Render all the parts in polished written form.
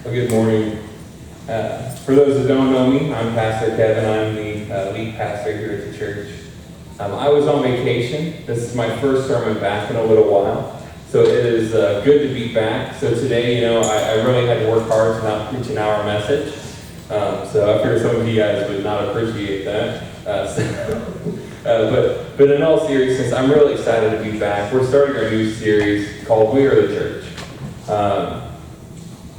Well, good morning. For those that don't know me, I'm Pastor Kevin. I'm the lead pastor here at the church. I was on vacation. This is my first sermon back in a little while. So it is good to be back. So today, I really had to work hard to not preach an hour message. So I figure some of you guys would not appreciate that. But in all seriousness, I'm really excited to be back. We're starting our new series called We Are the Church.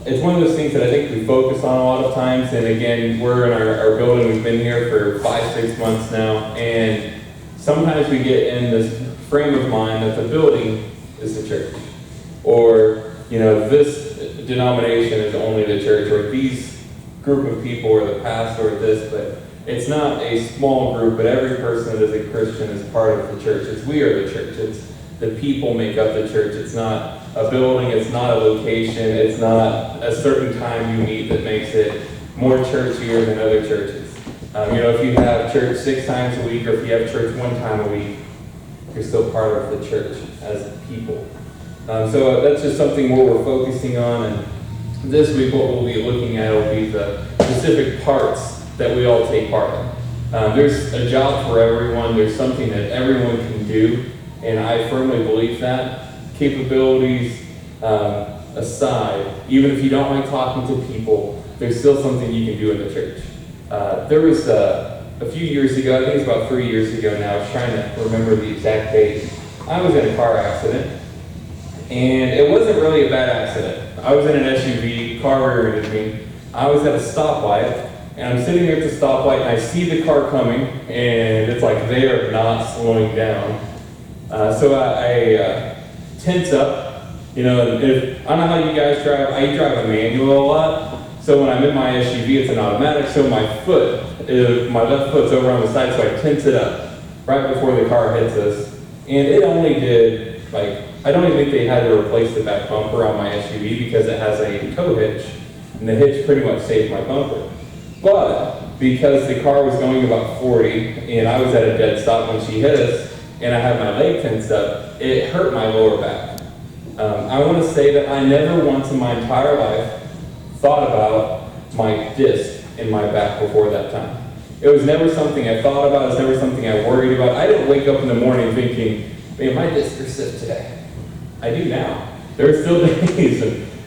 It's one of those things that I think we focus on a lot of times, and again, we're in our building. We've been here for 5-6 months now, and sometimes we get in this frame of mind that the building is the church, or this denomination is only the church, or these group of people, or the pastor, or this. But it's not a small group, but every person that is a Christian is part of the church. It's we are the church. It's the people make up the church. It's not a building, it's not a location, it's not a certain time you meet that makes it more churchier than other churches. If you have church 6 times a week, or if you have church 1 time a week, you're still part of the church as people. So that's just something where we're focusing on, and this week what we'll be looking at will be the specific parts that we all take part in. There's a job for everyone, there's something that everyone can do, and I firmly believe that. Capabilities aside, even if you don't like talking to people, there's still something you can do in the church. There was a few years ago, I think it's about 3 years ago now, I was trying to remember the exact date. I was in a car accident, and it wasn't really a bad accident. I was in an SUV, car rear-ended me. I was at a stoplight, and I'm sitting there at the stoplight, and I see the car coming, and it's like they are not slowing down. So I tense up, I don't know how you guys drive. I drive a manual a lot, so when I'm in my SUV, it's an automatic, so my left foot's over on the side, so I tense it up right before the car hits us, and it only did, I don't even think they had to replace the back bumper on my SUV because it has a tow hitch, and the hitch pretty much saved my bumper. But because the car was going about 40, and I was at a dead stop when she hit us, and I had my leg tensed up, it hurt my lower back. I want to say that I never once in my entire life thought about my disc in my back before that time. It was never something I thought about, it was never something I worried about. I didn't wake up in the morning thinking, man, my discs are stiff today. I do now. There are still days,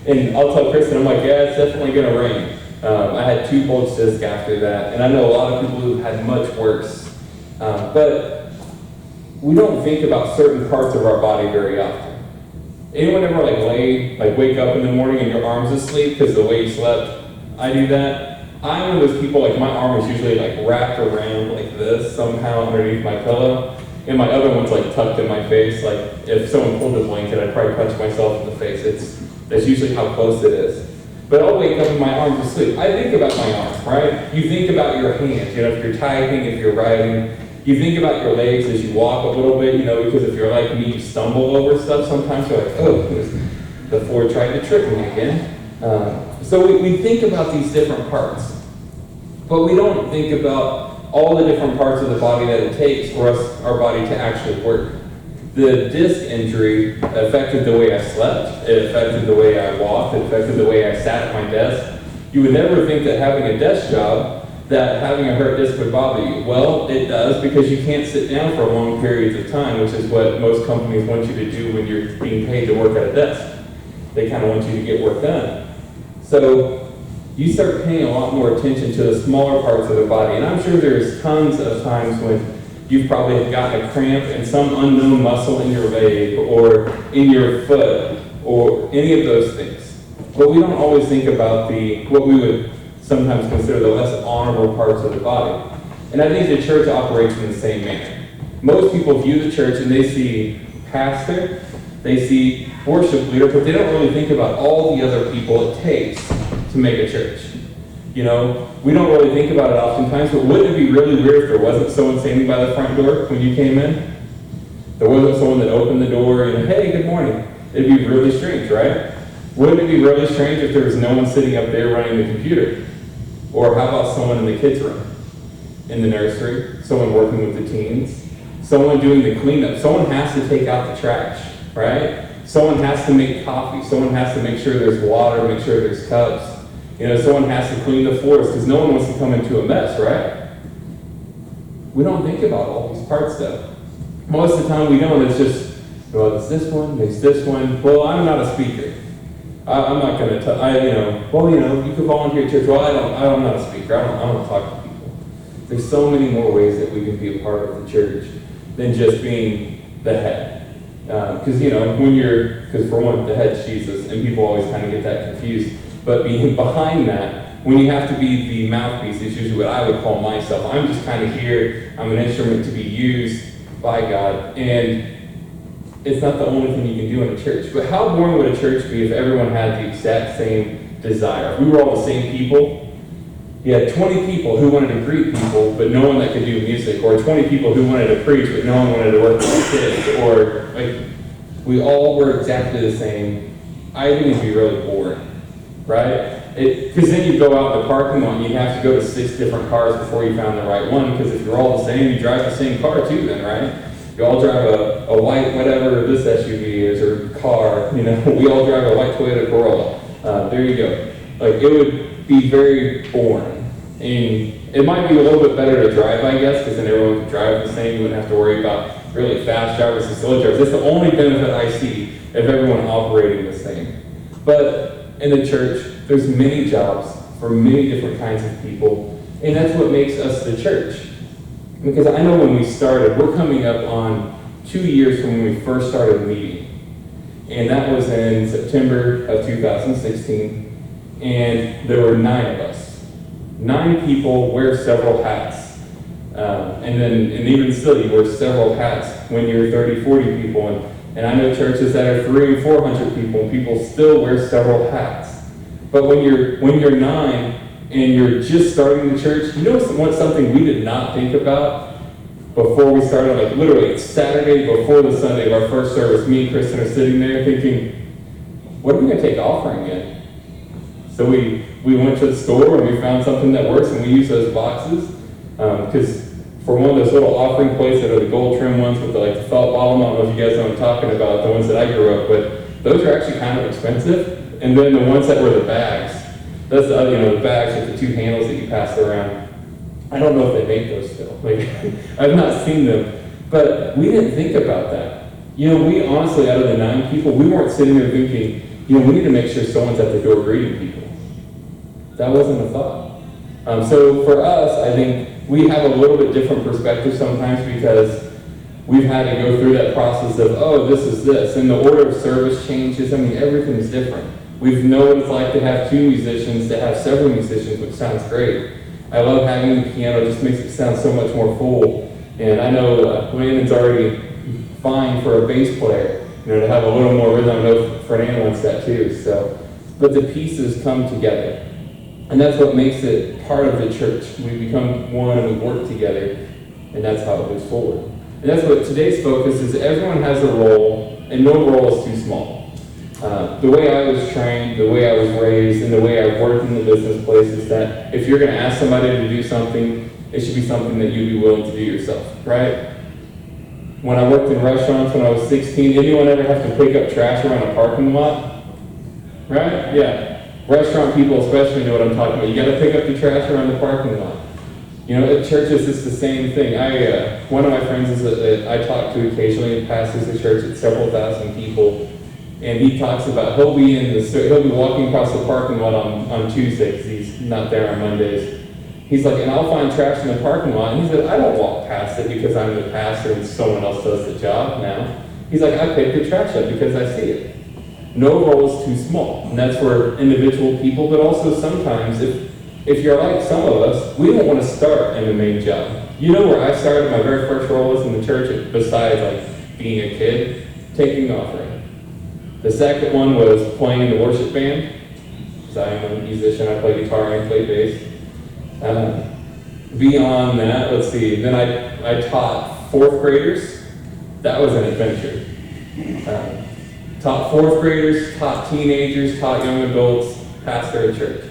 and I'll tell Kristen, I'm like, yeah, it's definitely going to rain. I had 2 bulge discs after that, and I know a lot of people who had much worse. But we don't think about certain parts of our body very often. Anyone ever wake up in the morning and your arm's asleep because the way you slept? I do that. I'm one of those people, my arm is usually wrapped around like this somehow underneath my pillow, and my other one's tucked in my face. If someone pulled a blanket, I'd probably punch myself in the face. That's usually how close it is. But I'll wake up and my arm's asleep. I think about my arm, right? You think about your hands, if you're typing, if you're writing. You think about your legs as you walk a little bit, because if you're like me, you stumble over stuff sometimes. You're like, oh, the Ford tried to trip me again. So we think about these different parts, but we don't think about all the different parts of the body that it takes for our body to actually work. The disc injury affected the way I slept, it affected the way I walked, it affected the way I sat at my desk. You would never think that having a desk job, that having a hurt disc would bother you. Well, it does, because you can't sit down for long periods of time, which is what most companies want you to do when you're being paid to work at a desk. They kind of want you to get work done. So you start paying a lot more attention to the smaller parts of the body. And I'm sure there's tons of times when you've probably gotten a cramp in some unknown muscle in your leg or in your foot or any of those things. But we don't always think about what we would sometimes consider the less honorable parts of the body. And I think the church operates in the same manner. Most people view the church and they see pastor, they see worship leader, but they don't really think about all the other people it takes to make a church. We don't really think about it oftentimes, but wouldn't it be really weird if there wasn't someone standing by the front door when you came in? There wasn't someone that opened the door and, hey, good morning. It'd be really strange, right? Wouldn't it be really strange if there was no one sitting up there running the computer? Or how about someone in the kids' room, in the nursery, someone working with the teens, someone doing the cleanup. Someone has to take out the trash, right? Someone has to make coffee. Someone has to make sure there's water, make sure there's cups. Someone has to clean the floors because no one wants to come into a mess, right? We don't think about all these parts though. Most of the time we don't. It's just, well, there's this one, there's this one. Well, I'm not a speaker. I'm not going to, you could volunteer at church. Well, I'm not a speaker. I don't talk to people. There's so many more ways that we can be a part of the church than just being the head. Because for one, the head's Jesus, and people always kind of get that confused. But being behind that, when you have to be the mouthpiece, is usually what I would call myself. I'm just kind of here. I'm an instrument to be used by God. And it's not the only thing you can do in a church. But how boring would a church be if everyone had the exact same desire? If we were all the same people. You had 20 people who wanted to greet people, but no one that could do music. Or 20 people who wanted to preach, but no one wanted to work with kids. Or, we all were exactly the same. I think it'd be really boring. Right? Because then you go out in the parking lot and you have to go to 6 different cars before you found the right one, because if you're all the same, you drive the same car too then, right? You all drive a white, whatever this SUV is, or car, we all drive a white Toyota Corolla. There you go. It would be very boring. And it might be a little bit better to drive, I guess, because then everyone could drive the same. You wouldn't have to worry about really fast drivers and slow drivers. That's the only benefit I see of everyone operating the same. But in the church, there's many jobs for many different kinds of people, and that's what makes us the church. Because I know when we started, we're coming up on 2 years from when we first started meeting. And that was in September of 2016, and there were 9 of us. 9 people wear several hats. And even still, you wear several hats when you're 30, 40 people. And I know churches that are 300 and 400 people, and people still wear several hats. But when you're 9 and you're just starting the church, what's something we did not think about before we started? Literally, it's Saturday before the Sunday of our first service. Me and Kristen are sitting there thinking, what are we going to take offering in? So we went to the store and we found something that works, and we use those boxes. Because for one of those little offering plates that are the gold trim ones with the felt bottom, I don't know if you guys know what I'm talking about, the ones that I grew up with, those are actually kind of expensive. And then the ones that were the bags, that's the bags with the 2 handles that you pass around. I don't know if they make those still. I've not seen them. But we didn't think about that. We honestly, out of the 9 people, we weren't sitting there thinking, we need to make sure someone's at the door greeting people. That wasn't a thought. So for us, I think we have a little bit different perspective sometimes, because we've had to go through that process of, this is this. And the order of service changes. Everything's different. We know what it's like to have 2 musicians, to have several musicians, which sounds great. I love having the piano, it just makes it sound so much more full. And I know Landon's already fine for a bass player, to have a little more rhythm. I know Fernando wants that too. But the pieces come together. And that's what makes it part of the church. We become one and we work together, and that's how it moves forward. And that's what today's focus is. Everyone has a role, and no role is too small. The way I was trained, the way I was raised, and the way I've worked in the business place is that if you're going to ask somebody to do something, it should be something that you'd be willing to do yourself, right? When I worked in restaurants when I was 16, anyone ever have to pick up trash around a parking lot? Right? Yeah. Restaurant people especially know what I'm talking about. You got to pick up the trash around the parking lot. At churches, it's the same thing. One of my friends that I talk to occasionally pastors a church at several thousand people. And he talks about he'll be walking across the parking lot on Tuesday because he's not there on Mondays. He's like, and I'll find trash in the parking lot. And he said, I don't walk past it because I'm the pastor and someone else does the job now. He's like, I pick the trash up because I see it. No role is too small. And that's for individual people, but also sometimes if you're like some of us, we don't want to start in the main job. Where I started my very first role was in the church, besides being a kid, taking the offering. The second one was playing in the worship band, because I am a musician. I play guitar and I play bass. Beyond that, let's see, then I taught 4th graders. That was an adventure. Taught 4th graders, taught teenagers, taught young adults, pastor a church.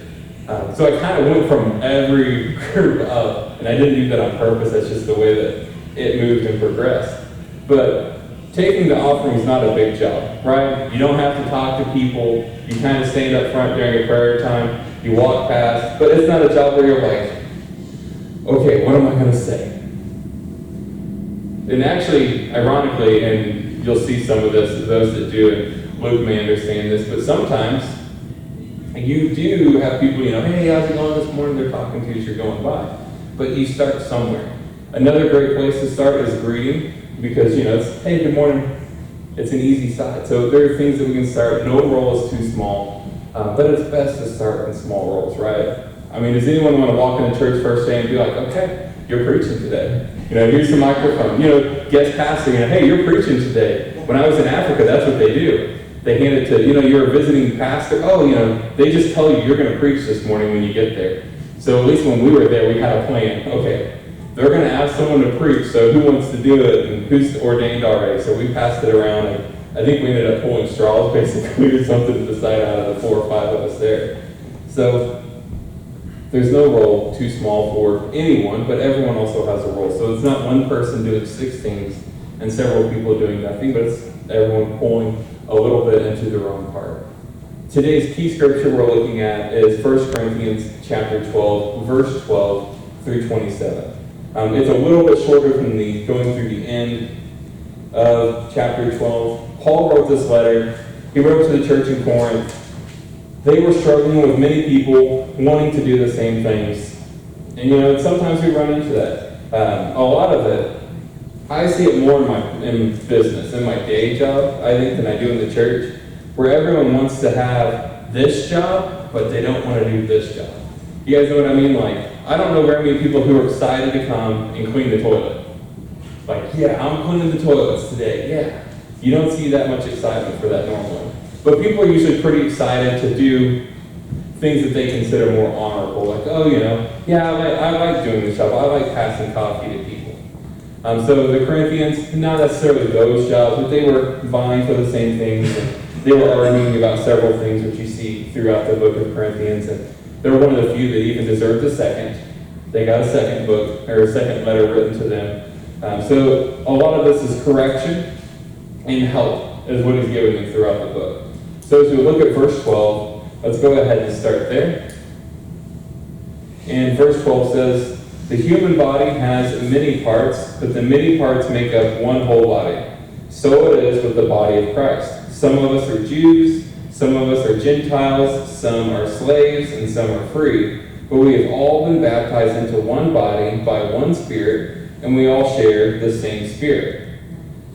So I kind of went from every group up, and I didn't do that on purpose. That's just the way that it moved and progressed. But taking the offering is not a big job, right? You don't have to talk to people. You kind of stand up front during a prayer time. you walk past, but it's not a job where you're like, okay, what am I going to say? And actually, ironically, and you'll see some of this, those that do it, Luke may understand this, but sometimes you do have people, hey, how's it going this morning? They're talking to you as you're going by. But you start somewhere. Another great place to start is greeting, because, it's, hey, good morning. It's an easy side. So there are things that we can start. No role is too small, but it's best to start in small roles, right? I mean, does anyone want to walk into church first day and be like, okay, you're preaching today. Here's the microphone. Guest pastor, hey, you're preaching today. When I was in Africa, that's what they do. They hand it to, you're a visiting pastor. Oh, they just tell you you're going to preach this morning when you get there. So at least when we were there, we had a plan. Okay, they're going to ask someone to preach, so who wants to do it and who's ordained already? So we passed it around, and I think we ended up pulling straws basically or something to decide out of the 4 or 5 of us there. So there's no role too small for anyone, but everyone also has a role. So it's not one person doing 6 things and several people doing nothing, but it's everyone pulling a little bit into their own part. Today's key scripture we're looking at is 1 Corinthians chapter 12, verse 12 through 27. It's a little bit shorter than going through the end of chapter 12. Paul wrote this letter. He wrote to the church in Corinth. They were struggling with many people wanting to do the same things. And sometimes we run into that. A lot of it, I see it more in business, in my day job, I think, than I do in the church, where everyone wants to have this job, but they don't want to do this job. You guys know what I mean? Like, I don't know very many people who are excited to come and clean the toilet. Like, yeah, I'm cleaning the toilets today. Yeah. You don't see that much excitement for that normally. But people are usually pretty excited to do things that they consider more honorable. Like, oh, yeah, I like doing this job. I like passing coffee to people. So the Corinthians, not necessarily those jobs, but they were vying for the same things. And they were arguing about several things, which you see throughout the book of Corinthians. And they were one of the few that even deserved a second. They got a second book, or a second letter written to them. So a lot of this is correction and help, is what he's giving them throughout the book. So as we look at verse 12, let's go ahead and start there. And verse 12 says, the human body has many parts, but the many parts make up one whole body. So it is with the body of Christ. Some of us are Jews, some of us are Gentiles, some are slaves, and some are free. But we have all been baptized into one body by one Spirit, and we all share the same Spirit.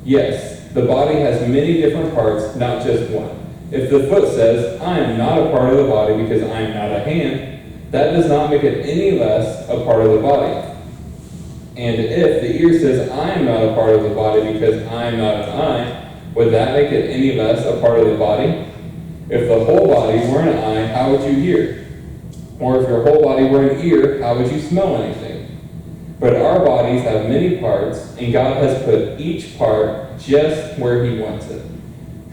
Yes, the body has many different parts, not just one. If the foot says, I am not a part of the body because I am not a hand, that does not make it any less a part of the body. And if the ear says, I am not a part of the body because I am not an eye, would that make it any less a part of the body? If the whole body were an eye, how would you hear? Or if your whole body were an ear, how would you smell anything? But our bodies have many parts, and God has put each part just where He wants it.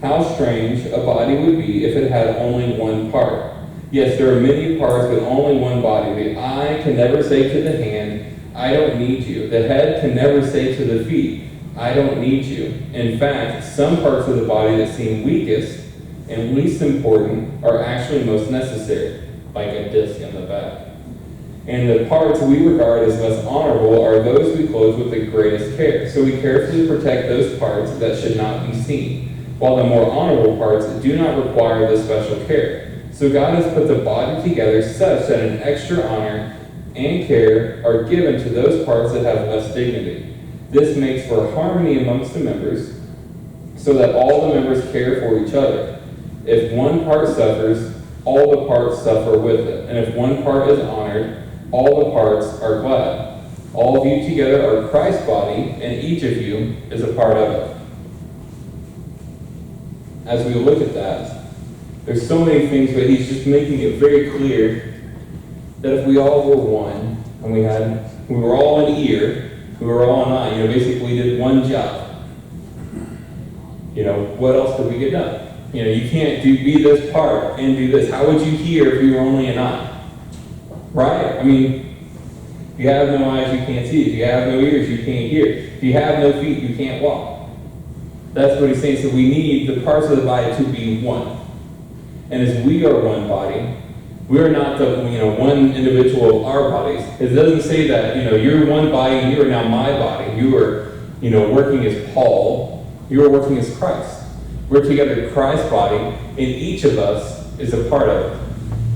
How strange a body would be if it had only one part. Yes, there are many parts, but only one body. The eye can never say to the hand, I don't need you. The head can never say to the feet, I don't need you. In fact, some parts of the body that seem weakest and least important are actually most necessary, like a disc in the back. And the parts we regard as less honorable are those we clothe with the greatest care. So we carefully protect those parts that should not be seen, while the more honorable parts do not require this special care. So God has put the body together such that an extra honor and care are given to those parts that have less dignity. This makes for harmony amongst the members, so that all the members care for each other. If one part suffers, all the parts suffer with it. And if one part is honored, all the parts are glad. All of you together are Christ's body, and each of you is a part of it. As we look at that, there's so many things, but he's just making it very clear that if we all were one, and we were all an ear, we were all an eye, basically we did one job. What else could we get done? You can't be this part and do this. How would you hear if you were only an eye? Right? If you have no eyes, you can't see. If you have no ears, you can't hear. If you have no feet, you can't walk. That's what he's saying. So we need the parts of the body to be one. And as we are one body, We are not the one individual of our bodies. It doesn't say that you're one body and you are now my body. You are working as Paul. You are working as Christ. We're together Christ's body, and each of us is a part of it,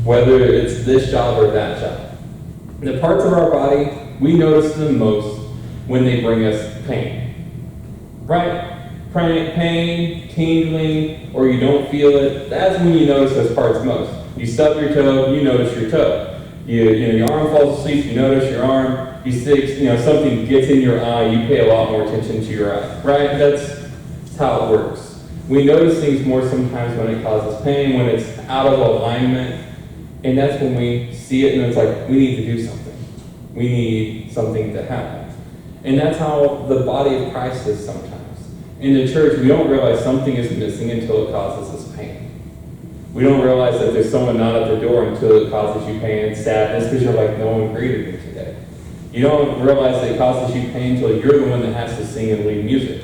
whether it's this job or that job. The parts of our body, we notice them most when they bring us pain. Right? Pain, tingling, or you don't feel it, that's when you notice those parts most. You stub your toe, you notice your toe. Your arm falls asleep, you notice your arm. You something gets in your eye, you pay a lot more attention to your eye. Right? That's how it works. We notice things more sometimes when it causes pain, when it's out of alignment, and that's when we see it and it's like, we need to do something. We need something to happen. And that's how the body of Christ is sometimes. In the church, we don't realize something is missing until it causes us pain. We don't realize that there's someone not at the door until it causes you pain and sadness because you're like, no one greeted me today. You don't realize that it causes you pain until you're the one that has to sing and lead music.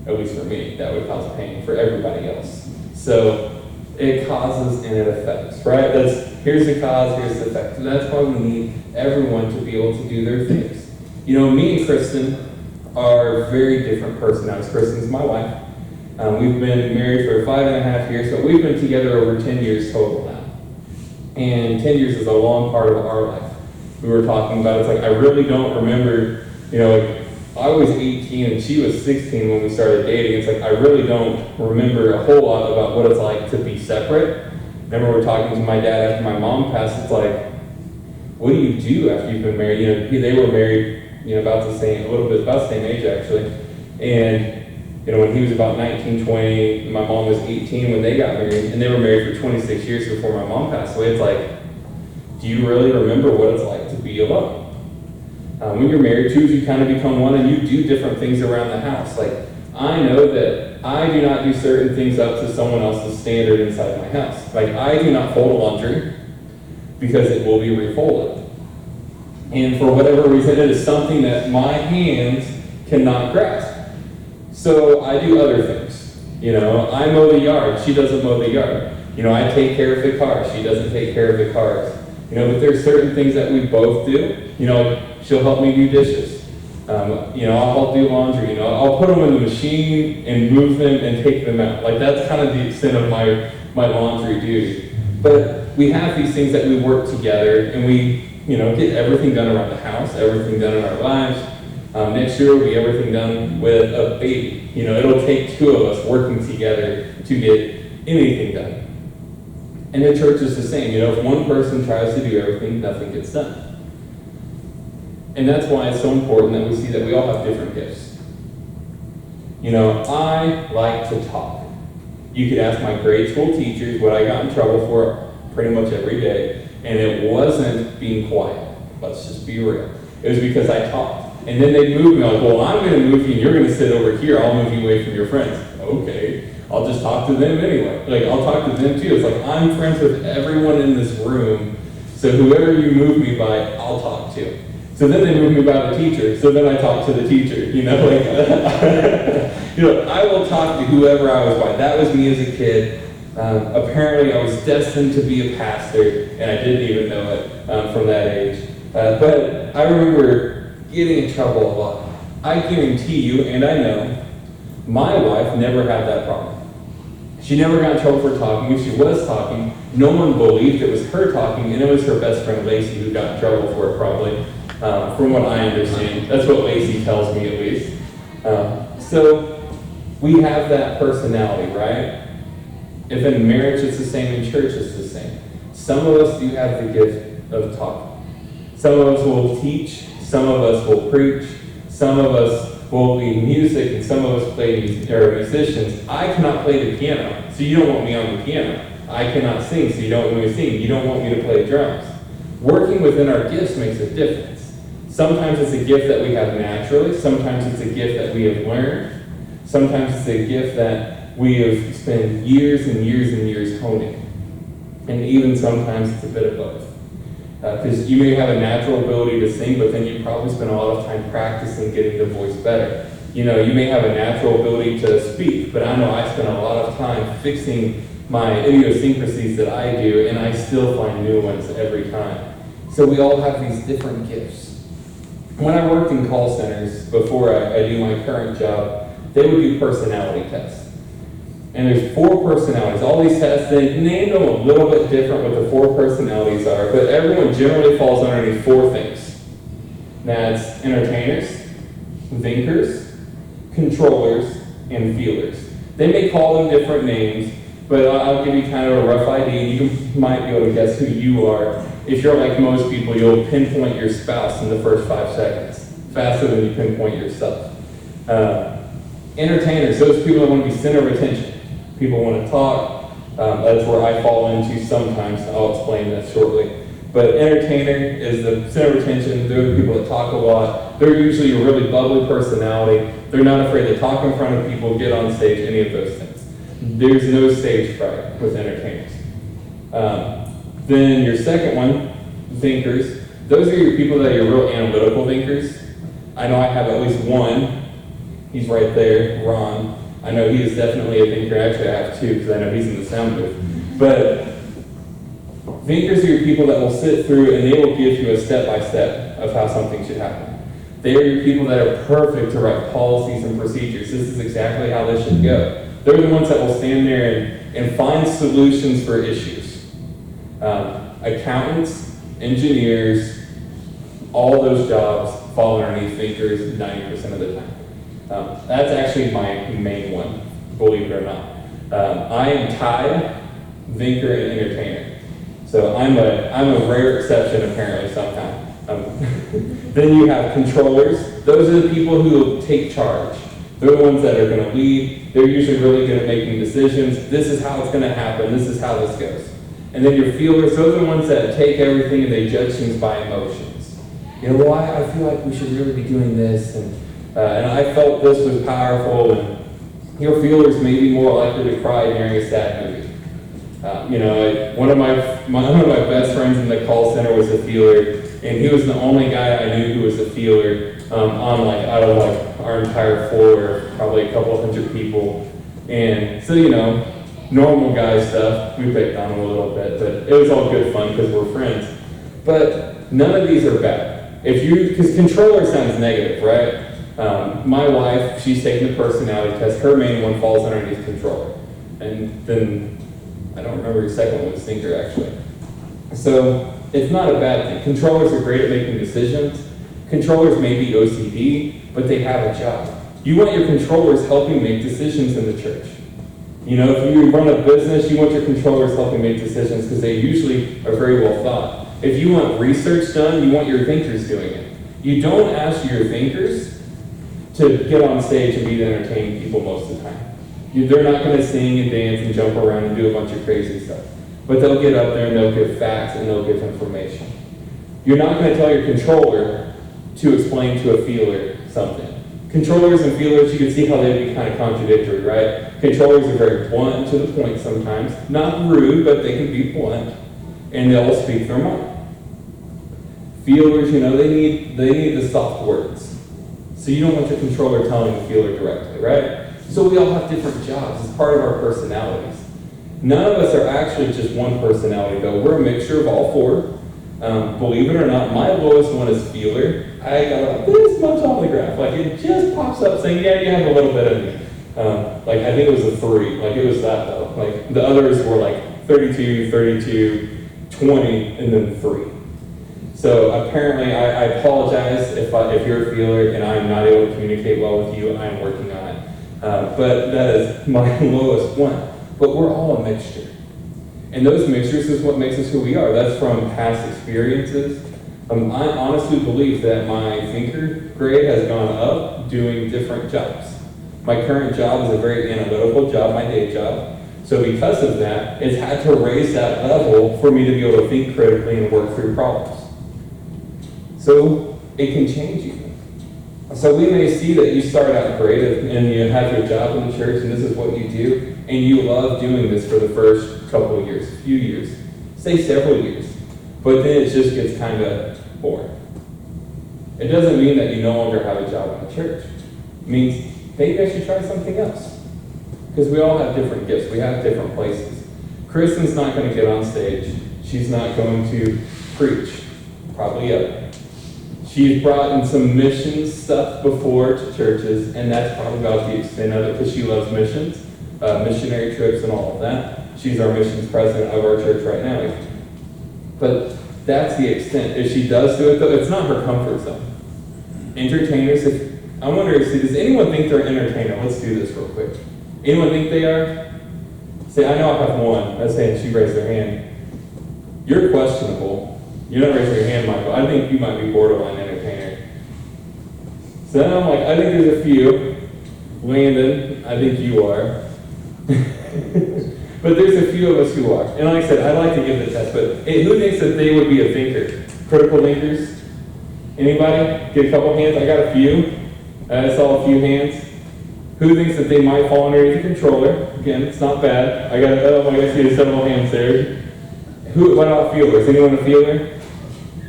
At least for me, that would cause pain for everybody else. So it causes and it affects, right? Here's the cause, here's the effect. And that's why we need everyone to be able to do their things. Me and Kristen are very different personalities. Kristen's my wife. We've been married for 5.5 years, so we've been together over 10 years total now. And 10 years is a long part of our life. We were talking about it's like, I really don't remember, I was 18 and she was 16 when we started dating. It's like, I really don't remember a whole lot about what it's like to be separate. Remember we were talking to my dad after my mom passed, it's like, what do you do after you've been married? They were married, about the same age actually. And, when he was about 19, 20, and my mom was 18 when they got married, and they were married for 26 years before my mom passed away, it's like, do you really remember what it's like to be alone? When you're married, two of you kind of become one, and you do different things around the house. Like, I know that I do not do certain things up to someone else's standard inside my house. Like, I do not fold laundry because it will be refolded. And for whatever reason, it is something that my hands cannot grasp. So I do other things. I mow the yard. She doesn't mow the yard. I take care of the car. She doesn't take care of the cars. But there's certain things that we both do. She'll help me do dishes. I'll help do laundry. I'll put them in the machine and move them and take them out. Like, that's kind of the extent of my laundry duty. But we have these things that we work together, and we get everything done around the house, everything done in our lives. Next year will be everything done with a baby. It'll take two of us working together to get anything done. And the church is the same. If one person tries to do everything, nothing gets done. And that's why it's so important that we see that we all have different gifts. I like to talk. You could ask my grade school teachers what I got in trouble for pretty much every day, and it wasn't being quiet. Let's just be real. It was because I talked. And then they'd move me, like, well, I'm going to move you, and you're going to sit over here. I'll move you away from your friends. Okay, I'll just talk to them anyway. Like, I'll talk to them too. It's like, I'm friends with everyone in this room, so whoever you move me by, I'll talk to. So then they move me by the teacher, so then I talk to the teacher, I will talk to whoever I was by. That was me as a kid. Apparently, I was destined to be a pastor, and I didn't even know it from that age. But I remember getting in trouble a lot. I guarantee you, and I know, my wife never had that problem. She never got in trouble for talking. If she was talking, no one believed it was her talking, and it was her best friend Lacey who got in trouble for it probably, from what I understand. That's what Lacey tells me at least. So we have that personality, right? If in marriage it's the same, in church it's the same. Some of us do have the gift of talking. Some of us will teach, some of us will preach, some of us will lead music, and some of us play musicians. I cannot play the piano, so you don't want me on the piano. I cannot sing, so you don't want me to sing. You don't want me to play drums. Working within our gifts makes a difference. Sometimes it's a gift that we have naturally, sometimes it's a gift that we have learned, sometimes it's a gift that we have spent years and years and years honing. And even sometimes it's a bit of both. Because you may have a natural ability to sing, but then you probably spend a lot of time practicing getting the voice better. You may have a natural ability to speak, but I know I spend a lot of time fixing my idiosyncrasies that I do, and I still find new ones every time. So we all have these different gifts. When I worked in call centers before I do my current job, they would do personality tests. And there's 4 personalities. All these tests, they named them a little bit different what the 4 personalities are, but everyone generally falls underneath 4 things. That's entertainers, thinkers, controllers, and feelers. They may call them different names, but I'll give you kind of a rough idea. You might be able to guess who you are. If you're like most people, you'll pinpoint your spouse in the first 5 seconds, faster than you pinpoint yourself. Entertainers, those people that want to be center of attention. People want to talk. That's where I fall into sometimes. I'll explain that shortly. But entertainer is the center of attention. They're the people that talk a lot. They're usually a really bubbly personality. They're not afraid to talk in front of people, get on stage, any of those things. There's no stage fright with entertainers. Then your second one, thinkers. Those are your people that are your real analytical thinkers. I know I have at least one. He's right there, Ron. I know he is definitely a thinker. Actually, I have 2 because I know he's in the sound booth. But thinkers are your people that will sit through and they will give you a step-by-step of how something should happen. They are your people that are perfect to write policies and procedures. This is exactly how this should go. They're the ones that will stand there and find solutions for issues. Accountants, engineers, all those jobs fall underneath thinkers 90% of the time. That's actually my main one, believe it or not. I am tied, thinker, and entertainer. So I'm a rare exception apparently sometimes. Then you have controllers. Those are the people who will take charge. They're the ones that are going to lead. They're usually really good at making decisions. This is how it's going to happen. This is how this goes. And then your feelers, those are the ones that take everything and they judge things by emotions. You know, well, I feel like we should really be doing this, and I felt this was powerful, and your feelers may be more likely to cry during a sad movie. One of my best friends in the call center was a feeler, and he was the only guy I knew who was a feeler out of our entire floor, probably a couple hundred people. And so, normal guy stuff, we picked on him a little bit, but it was all good fun because we're friends. But none of these are bad. Because controller sounds negative, right? My wife, she's taking the personality test. Her main one falls underneath controller. And then, I don't remember your second one was thinker, actually. So, it's not a bad thing. Controllers are great at making decisions. Controllers may be OCD, but they have a job. You want your controllers helping make decisions in the church. If you run a business, you want your controllers helping make decisions because they usually are very well thought. If you want research done, you want your thinkers doing it. You don't ask your thinkers to get on stage and be the entertaining people most of the time. They're not going to sing and dance and jump around and do a bunch of crazy stuff. But they'll get up there and they'll give facts and they'll give information. You're not going to tell your controller to explain to a feeler something. Controllers and feelers, you can see how they'd be kind of contradictory, right? Controllers are very blunt to the point sometimes. Not rude, but they can be blunt. And they'll speak their mind. Feelers, they need the soft words. So you don't want your controller telling the feeler directly, right? So we all have different jobs. It's part of our personalities. None of us are actually just one personality, though. We're a mixture of all 4. Believe it or not, my lowest one is feeler. I got about this much on the graph. It just pops up saying, yeah, you have a little bit of me. I think it was a 3. It was that, though. The others were 32, 32, 20, and then 3. So apparently, I apologize if you're a feeler and I'm not able to communicate well with you. I'm working on it. But that is my lowest one. But we're all a mixture. And those mixtures is what makes us who we are. That's from past experiences. I honestly believe that my thinker grade has gone up doing different jobs. My current job is a very analytical job, my day job. So because of that, it's had to raise that level for me to be able to think critically and work through problems. So it can change you. So we may see that you start out great and you have your job in the church and this is what you do, and you love doing this for the first couple of years, few years, say several years, but then it just gets kind of boring. It doesn't mean that you no longer have a job in the church. It means maybe I should try something else. Because we all have different gifts, we have different places. Kristen's not going to get on stage. She's not going to preach, probably ever. She's brought in some mission stuff before to churches, and that's probably about the extent of it because she loves missions, missionary trips and all of that. She's our missions president of our church right now. But that's the extent. If she does do it, though, it's not her comfort zone. Entertainers, I wonder, does anyone think they're an entertainer? Let's do this real quick. Anyone think they are? See, I know I have one. That's saying she raised her hand. You're questionable. You're not raising your hand, Michael. I think you might be borderline entertainer. So then I'm like, I think there's a few. Landon, I think you are. But there's a few of us who are. And like I said, I like to give the test, but hey, who thinks that they would be a thinker? Critical thinkers? Anybody? Get a couple hands? I got a few. I saw a few hands. Who thinks that they might fall underneath the controller? Again, it's not bad. I see several hands there. What about feelers? Anyone a feeler?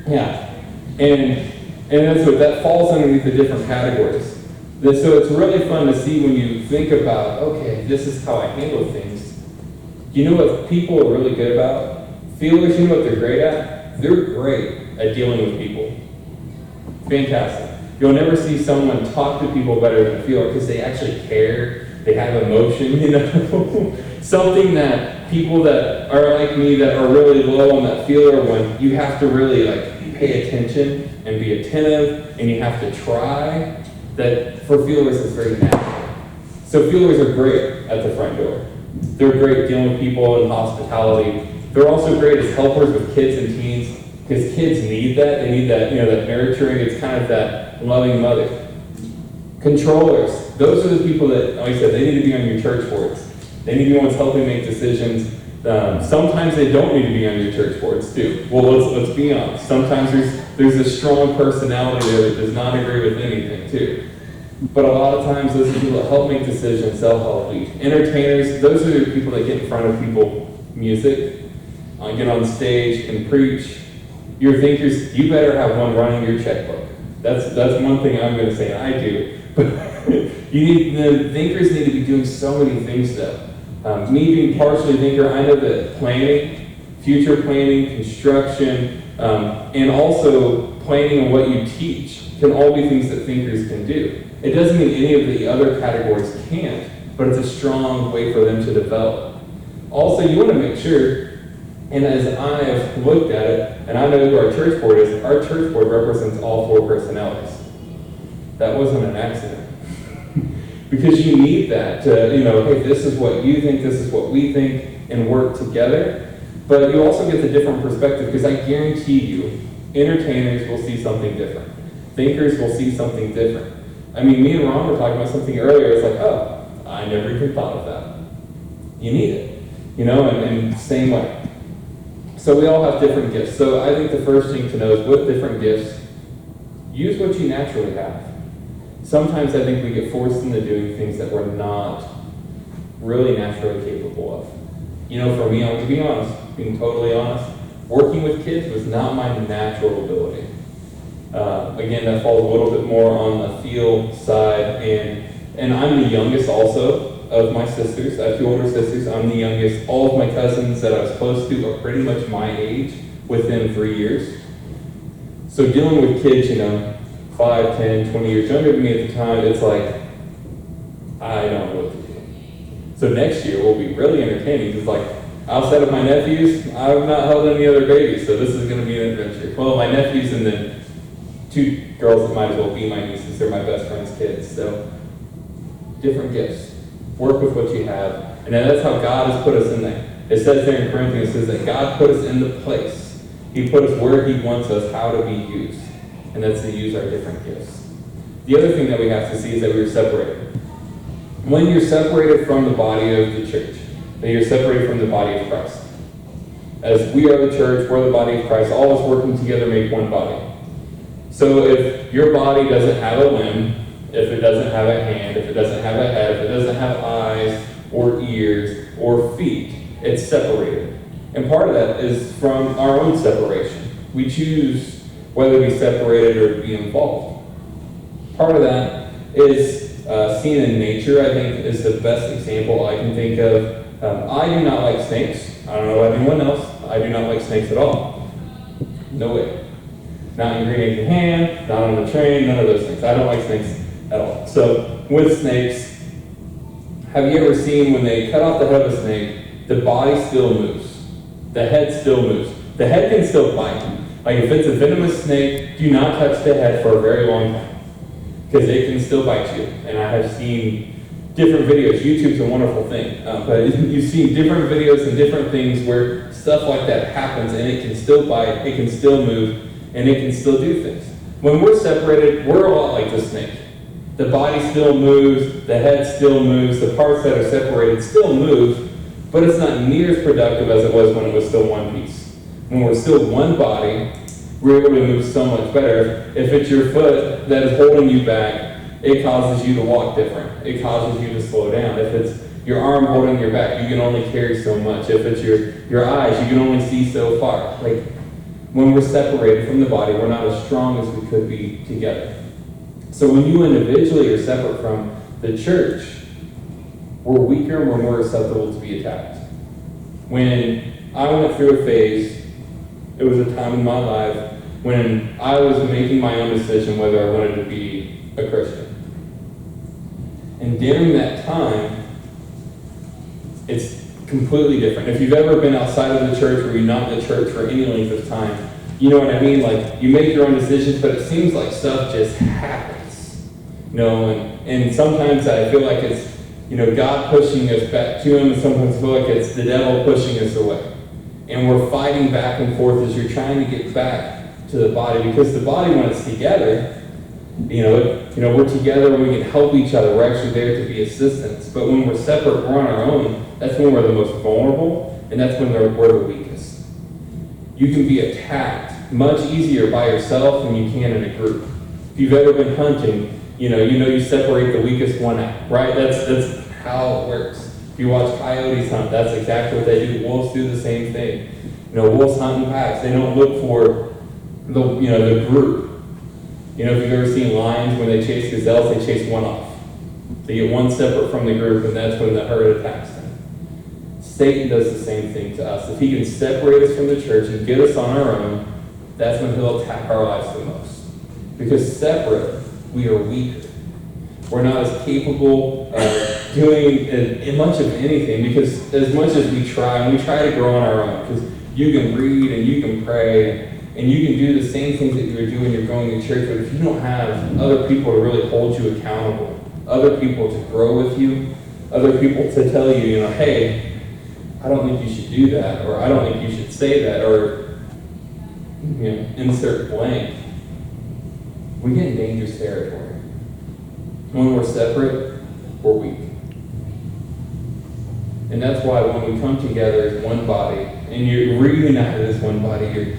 Yeah. And that's what that falls underneath the different categories. So it's really fun to see when you think about, okay, this is how I handle things. You know what people are really good about? Feelers, you know what they're great at? They're great at dealing with people. Fantastic. You'll never see someone talk to people better than a feeler because they actually care. They have emotion, you know. Something that people that are like me that are really low on that feeler one, you have to really pay attention and be attentive, and you have to try. That for feelers is very natural. So feelers are great at the front door. They're great dealing with people and hospitality. They're also great as helpers with kids and teens because kids need that. They need that, that nurturing. It's kind of that loving mother. Controllers. Those are the people that, like I said, they need to be on your church boards. They need to be the ones helping make decisions. Sometimes they don't need to be on your church boards too. Well, let's be honest. Sometimes there's a strong personality there that does not agree with anything too. But a lot of times those are people that help make decisions, they'll help lead. Entertainers, those are the people that get in front of people, music, get on stage and preach. Your thinkers, you better have one running your checkbook. That's one thing I'm going to say I do. But the thinkers need to be doing so many things though. Me being partially a thinker, I know that planning, future planning, construction, and also planning on what you teach can all be things that thinkers can do. It doesn't mean any of the other categories can't, but it's a strong way for them to develop. Also, you want to make sure, and as I have looked at it, and I know who our church board is, our church board represents all four personalities. That wasn't an accident. Because you need that to, hey, this is what you think, this is what we think, and work together. But you also get the different perspective, because I guarantee you, entertainers will see something different. Thinkers will see something different. I mean, me and Ron were talking about something earlier. It's like, oh, I never even thought of that. You need it, and same way. So we all have different gifts. So I think the first thing to know is with different gifts, use what you naturally have. Sometimes I think we get forced into doing things that we're not really naturally capable of. For me, I'm going to be honest, being totally honest, working with kids was not my natural ability. Again, that falls a little bit more on the feel side, and I'm the youngest also of my sisters. I have two older sisters. I'm the youngest. All of my cousins that I was close to are pretty much my age within 3 years. So dealing with kids, 5, 10, 20 years younger than me at the time, it's like, I don't know what to do. So next year will be really entertaining. It's like, outside of my nephews, I've not held any other babies, so this is going to be an adventure. Well, my nephews and then 2 girls that might as well be my nieces. They're my best friend's kids. So different gifts. Work with what you have. And that's how God has put us in there. It says there in Corinthians, it says that God put us in the place. He put us where He wants us, how to be used. And that's to use our different gifts. The other thing that we have to see is that we're separated. When you're separated from the body of the church, then you're separated from the body of Christ. As we are the church, we're the body of Christ, all of us working together make one body. So if your body doesn't have a limb, if it doesn't have a hand, if it doesn't have a head, if it doesn't have eyes or ears or feet, it's separated. And part of that is from our own separation. We choose whether to be separated or to be involved. Part of that is seen in nature, I think, is the best example I can think of. I do not like snakes. I don't know about anyone else. I do not like snakes at all. No way. Not in Green Acre Ham, not on the train, none of those things. I don't like snakes at all. So with snakes, have you ever seen when they cut off the head of a snake, the body still moves. The head still moves. The head can still bite. Like if it's a venomous snake, do not touch the head for a very long time, because it can still bite you. And I have seen different videos. YouTube's a wonderful thing, but you've seen different videos and different things where stuff like that happens, and it can still bite, it can still move, and it can still do things. When we're separated, we're a lot like the snake. The body still moves, the head still moves, the parts that are separated still move, but it's not near as productive as it was when it was still one piece. When we're still one body, we're able to move so much better. If it's your foot that is holding you back, it causes you to walk different. It causes you to slow down. If it's your arm holding your back, you can only carry so much. If it's your eyes, you can only see so far. Like, when we're separated from the body, we're not as strong as we could be together. So when you individually are separate from the church, we're weaker and we're more susceptible to be attacked. When I went through a phase, it was a time in my life when I was making my own decision whether I wanted to be a Christian. And during that time, it's completely different. If you've ever been outside of the church or you're not in the church for any length of time, you know what I mean? Like, you make your own decisions, but it seems like stuff just happens. You know, and sometimes I feel like it's, you know, God pushing us back to Him, and sometimes I feel like it's the devil pushing us away. And we're fighting back and forth as you're trying to get back to the body, because the body, when it's together, you know, we're together and we can help each other. We're actually there to be assistants. But when we're separate, we're on our own, that's when we're the most vulnerable, and that's when we're the weakest. You can be attacked much easier by yourself than you can in a group. If you've ever been hunting, you separate the weakest one out, right? That's how it works. If you watch coyotes hunt, that's exactly what they do. Wolves do the same thing. Wolves hunt in packs. They don't look for the group. If you've ever seen lions, when they chase gazelles, they chase one off. They get one separate from the group, and that's when the herd attacks them. Satan does the same thing to us. If he can separate us from the church and get us on our own, that's when he'll attack our lives the most. Because separate, we are weaker. We're not as capable of doing much of anything, because as much as we try, and we try to grow on our own, because you can read and you can pray, and you can do the same things that you're doing, you're going to church, but if you don't have other people to really hold you accountable, other people to grow with you, other people to tell you, hey, I don't think you should do that, or I don't think you should say that, or, insert blank, we get in dangerous territory. When we're separate, we're weak. And that's why when we come together as one body, and you're reunited as one body,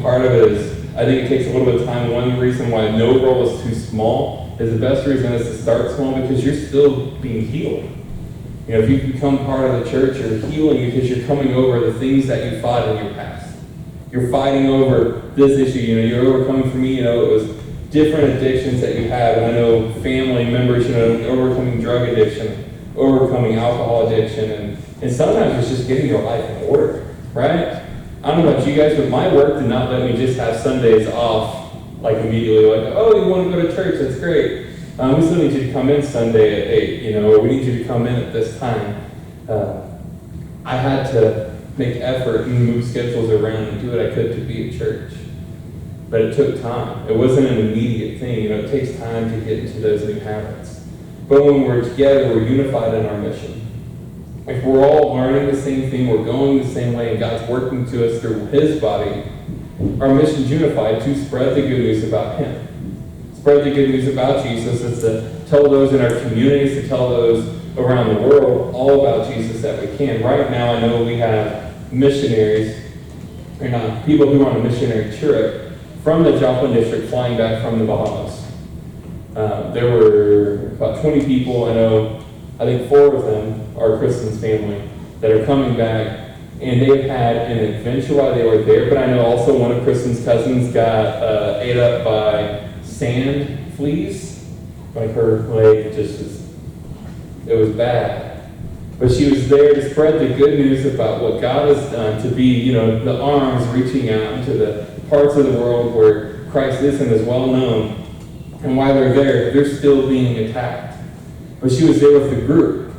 part of it is, I think it takes a little bit of time. One reason why no role is too small is the best reason is to start small, because you're still being healed. If you become part of the church, you're healing because you're coming over the things that you fought in your past. You're fighting over this issue. You're overcoming, for me, it was different addictions that you have. And I know family members, overcoming drug addiction, overcoming alcohol addiction, and sometimes it's just getting your life in order, right? I don't know about you guys, but my work did not let me just have Sundays off, like immediately, like, oh, you want to go to church, that's great. We still need you to come in Sunday at 8, or we need you to come in at this time. I had to make effort and move schedules around and do what I could to be at church. But it took time. It wasn't an immediate thing. It takes time to get into those new habits. But when we're together, we're unified in our mission. If we're all learning the same thing, we're going the same way, and God's working to us through His body, our mission's unified to spread the good news about Him. Spread the good news about Jesus is to tell those in our communities, to tell those around the world all about Jesus that we can. Right now, I know we have missionaries, people who are on a missionary trip from the Joplin district flying back from the Bahamas. There were about 20 people. I think 4 of them are Kristen's family that are coming back, and they've had an adventure while they were there. But I know also one of Kristen's cousins got ate up by sand fleas. Like, her leg it was bad. But she was there to spread the good news about what God has done, to be, the arms reaching out into the parts of the world where Christ isn't as well known. And while they're there, they're still being attacked. But she was there with the group.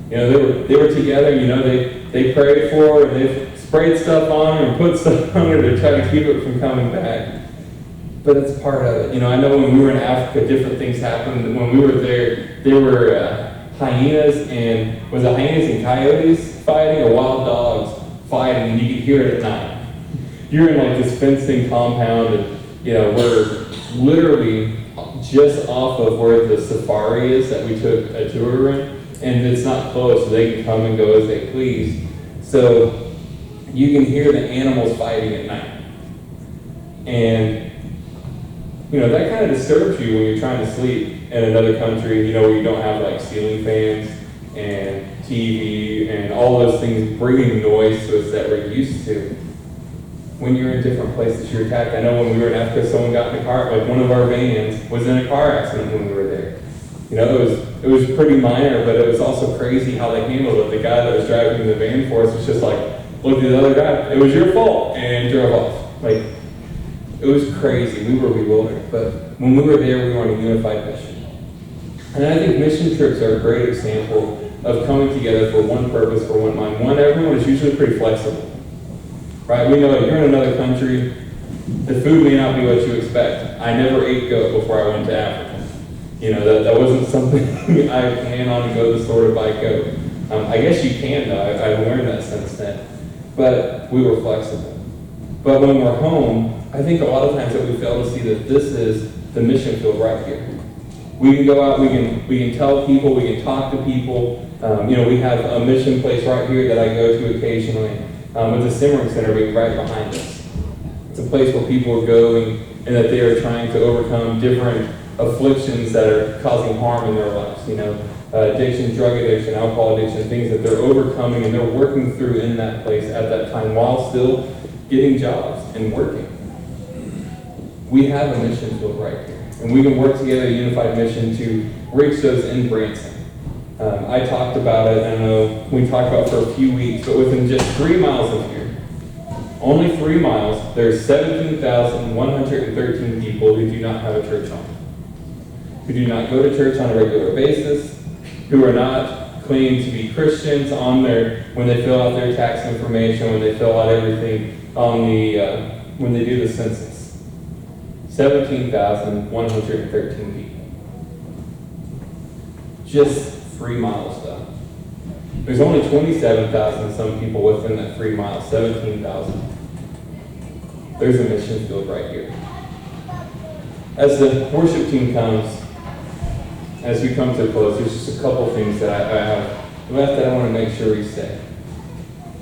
They were together, they prayed for her, and they sprayed stuff on her and put stuff on her to try to keep it from coming back. But it's part of it. I know when we were in Africa, different things happened. When we were there were hyenas and coyotes fighting, or wild dogs fighting, and you could hear it at night. You're in like this fenced-in compound, and we're literally just off of where the safari is that we took a tour in, and it's not close, so they can come and go as they please. So you can hear the animals fighting at night, and that kind of disturbs you when you're trying to sleep in another country, where you don't have like ceiling fans and TV and all those things bringing noise to us that we're used to. When you're in different places, you're attacked. I know when we were in Africa, someone got in a car, like one of our vans was in a car accident when we were there. It was pretty minor, but it was also crazy how they handled it. The guy that was driving the van for us was just like, looked at the other guy, it was your fault, and drove off. Like, it was crazy. We were bewildered. But when we were there, we were on a unified mission. And I think mission trips are a great example of coming together for one purpose, for one mind. One, everyone is usually pretty flexible. Right? We know that you're in another country, the food may not be what you expect. I never ate goat before I went to Africa. That wasn't something I planned on to go to the store to buy goat. I guess you can, though. I've learned that since then. But we were flexible. But when we're home, I think a lot of times that we fail to see that this is the mission field right here. We can go out, we can tell people, we can talk to people. We have a mission place right here that I go to occasionally. With the Simmering Center being right behind us. It's a place where people are going and that they are trying to overcome different afflictions that are causing harm in their lives. Addiction, drug addiction, alcohol addiction, things that they're overcoming and they're working through in that place at that time while still getting jobs and working. We have a mission field right here. And we can work together, a unified mission to reach those in Branson. I talked about it, I know we talked about it for a few weeks, but within just 3 miles of here, only 3 miles, there's 17,113 people who do not have a church home, who do not go to church on a regular basis, who are not claiming to be Christians when they fill out their tax information, when they fill out everything on when they do the census. 17,113 people. Just 3 miles though. There's only 27,000 some people within that 3 miles, 17,000. There's a mission field right here. As the worship team comes, as we come to a close, there's just a couple things that I have left that I want to make sure we say.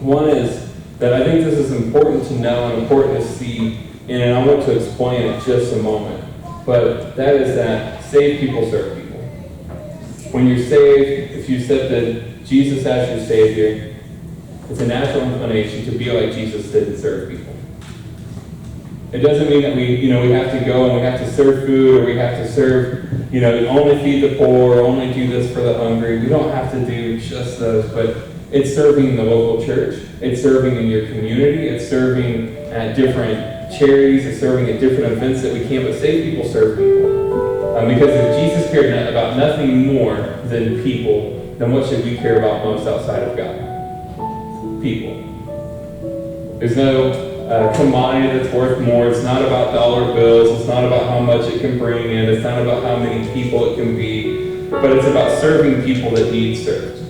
One is that I think this is important to know and important to see, and I want to explain it in just a moment. But that is that saved people serve people. When you're saved, if you accepted Jesus as your Savior, it's a natural inclination to be like Jesus did and serve people. It doesn't mean that we have to go and we have to serve food, or we have to serve, only feed the poor, or only do this for the hungry. We don't have to do just those, but it's serving in the local church. It's serving in your community. It's serving at different charities. It's serving at different events that we can, but saved people serve people. Because if Jesus cared about nothing more than people, then what should we care about most outside of God? People. There's no commodity that's worth more. It's not about dollar bills. It's not about how much it can bring in. It's not about how many people it can be. But it's about serving people that need served.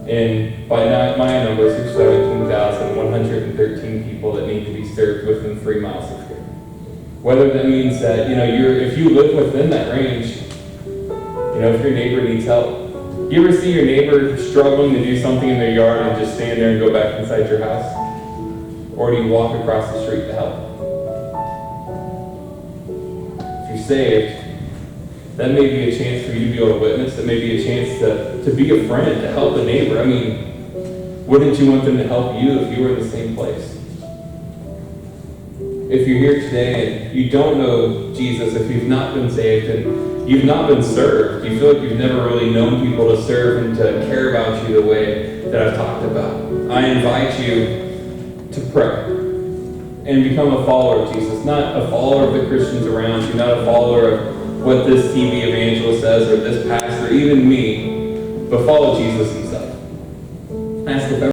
And by my numbers, there's 17,113 people that need to be served within 3 miles of here. Whether that means that, if you live within that range, if your neighbor needs help. You ever see your neighbor struggling to do something in their yard and just stand there and go back inside your house? Or do you walk across the street to help? If you're saved, that may be a chance for you to be able to witness. That may be a chance to be a friend, to help a neighbor. I mean, wouldn't you want them to help you if you were in the same place? If you're here today and you don't know Jesus, if you've not been saved, and you've not been served. You feel like you've never really known people to serve and to care about you the way that I've talked about. I invite you to pray and become a follower of Jesus, not a follower of the Christians around you, not a follower of what this TV evangelist says or this pastor, even me, but follow Jesus himself. Ask if